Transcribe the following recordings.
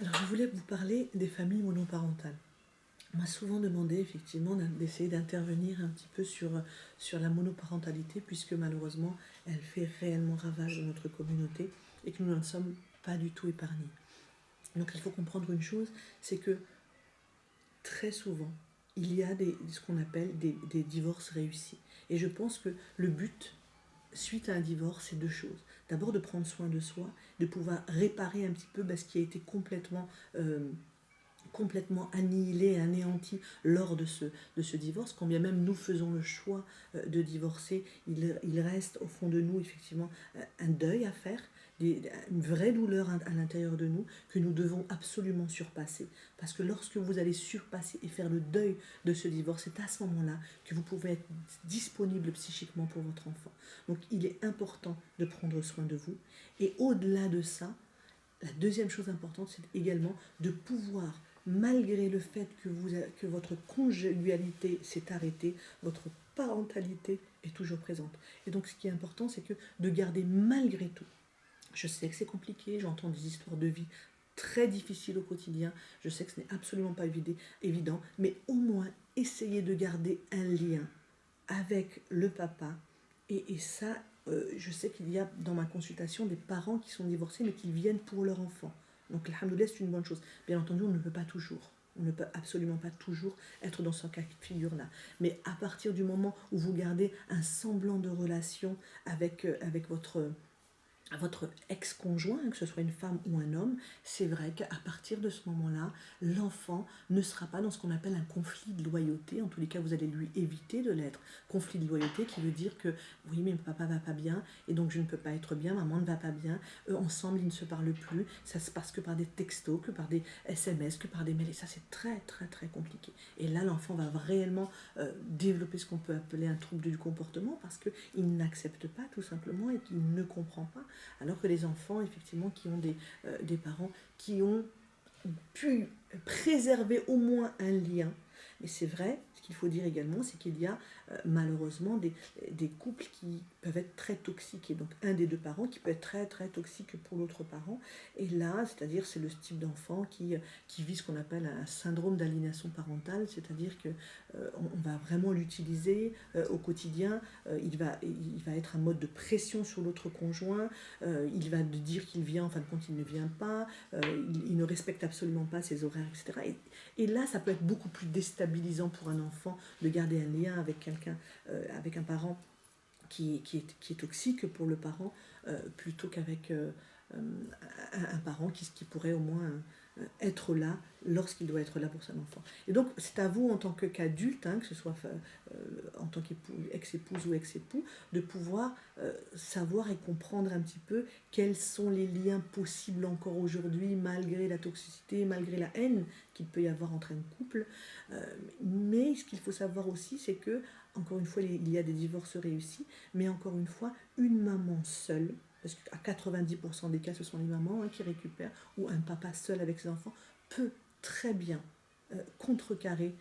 Alors, je voulais vous parler des familles monoparentales. On m'a souvent demandé effectivement d'essayer d'intervenir un petit peu sur la monoparentalité, puisque malheureusement, elle fait réellement ravage dans notre communauté et que nous n'en sommes pas du tout épargnés. Donc, il faut comprendre une chose, c'est que très souvent, il y a ce qu'on appelle des divorces réussis. Et je pense que le but, suite à un divorce, c'est deux choses. D'abord, de prendre soin de soi, de pouvoir réparer un petit peu ce qui a été complètement annihilé et anéanti lors de ce divorce. Quand bien même nous faisons le choix de divorcer, il reste au fond de nous effectivement un deuil à faire, une vraie douleur à l'intérieur de nous que nous devons absolument surpasser. Parce que lorsque vous allez surpasser et faire le deuil de ce divorce, c'est à ce moment-là que vous pouvez être disponible psychiquement pour votre enfant. Donc il est important de prendre soin de vous. Et au-delà de ça, la deuxième chose importante, c'est également de pouvoir, malgré le fait que votre conjugalité s'est arrêtée, votre parentalité est toujours présente. Et donc ce qui est important, c'est que de garder malgré tout. Je sais que c'est compliqué, j'entends des histoires de vie très difficiles au quotidien, je sais que ce n'est absolument pas évident, mais au moins essayez de garder un lien avec le papa. Et ça, je sais qu'il y a dans ma consultation des parents qui sont divorcés mais qui viennent pour leur enfant. Donc alhamdoulilah, c'est une bonne chose. Bien entendu, on ne peut pas toujours. On ne peut absolument pas toujours être dans ce cas de figure-là. Mais à partir du moment où vous gardez un semblant de relation avec votre ex-conjoint, que ce soit une femme ou un homme, c'est vrai qu'à partir de ce moment-là, l'enfant ne sera pas dans ce qu'on appelle un conflit de loyauté. En tous les cas, vous allez lui éviter de l'être. Conflit de loyauté qui veut dire que oui, mais papa va pas bien et donc je ne peux pas être bien, maman ne va pas bien. Eux, ensemble, ils ne se parlent plus. Ça se passe que par des textos, que par des SMS, que par des mails. Et ça, c'est très, très, très compliqué. Et là, l'enfant va réellement développer ce qu'on peut appeler un trouble du comportement parce qu'il n'accepte pas tout simplement et qu'il ne comprend pas. Alors que les enfants, effectivement, qui ont des parents qui ont pu préserver au moins un lien. Mais c'est vrai, ce qu'il faut dire également, c'est qu'il y a malheureusement des couples qui peuvent être très toxiques. Et donc un des deux parents qui peut être très très toxique pour l'autre parent. Et là, c'est-à-dire c'est le type d'enfant qui vit ce qu'on appelle un syndrome d'aliénation parentale, c'est-à-dire que on va vraiment l'utiliser au quotidien. Il va être un mode de pression sur l'autre conjoint. Il va dire qu'il vient, en fin de compte, il ne vient pas. Il ne respecte absolument pas ses horaires, etc. Et là, ça peut être beaucoup plus déstabilisant pour un enfant de garder un lien avec quelqu'un, avec un parent qui est toxique pour le parent, plutôt qu'avec un parent qui pourrait au moins être là lorsqu'il doit être là pour son enfant. Et donc, c'est à vous, en tant qu'adulte, que ce soit en tant qu'ex-épouse ou ex-époux, de pouvoir savoir et comprendre un petit peu quels sont les liens possibles encore aujourd'hui, malgré la toxicité, malgré la haine qu'il peut y avoir entre un couple. Mais ce qu'il faut savoir aussi, c'est que, encore une fois, il y a des divorces réussis, mais encore une fois, une maman seule, parce qu'à 90% des cas, ce sont les mamans qui récupèrent, ou un papa seul avec ses enfants, peut très bien contrecarrer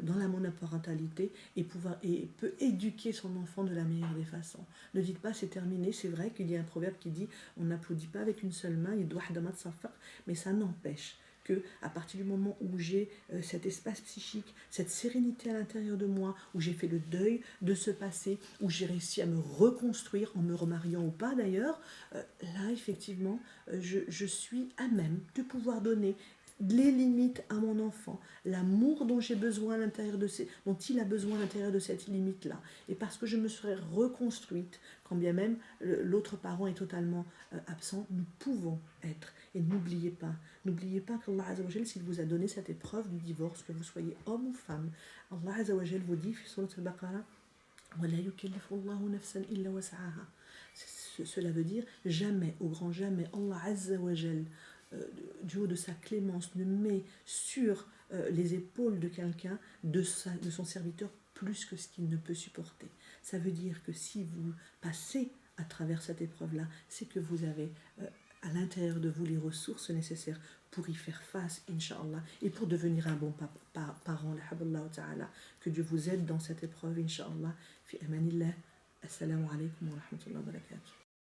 dans la monoparentalité et peut éduquer son enfant de la meilleure des façons. Ne dites pas c'est terminé, c'est vrai qu'il y a un proverbe qui dit on n'applaudit pas avec une seule main, mais ça n'empêche que à partir du moment où j'ai cet espace psychique, cette sérénité à l'intérieur de moi, où j'ai fait le deuil de ce passé, où j'ai réussi à me reconstruire en me remariant ou pas d'ailleurs, là effectivement je suis à même de pouvoir donner les limites à mon enfant, l'amour dont j'ai besoin à l'intérieur dont il a besoin à l'intérieur de cette limite-là. Et parce que je me serais reconstruite, quand bien même l'autre parent est totalement absent, nous pouvons être. Et n'oubliez pas qu'Allah Azzawajal, s'il vous a donné cette épreuve du divorce, que vous soyez homme ou femme, Allah Azzawajal vous dit, في سورة البقرة, ولا يكلف الله نفسا إلا وسعها. Cela veut dire jamais, au grand jamais, Allah Azzawajal, du haut de sa clémence, ne met sur les épaules de quelqu'un, de son serviteur, plus que ce qu'il ne peut supporter. Ça veut dire que si vous passez à travers cette épreuve-là, c'est que vous avez à l'intérieur de vous les ressources nécessaires pour y faire face, Inch'Allah, et pour devenir un bon parent, que Dieu vous aide dans cette épreuve, Inch'Allah. Fi amanillah. Assalamu alaikum wa rahmatullahi wa barakatuh.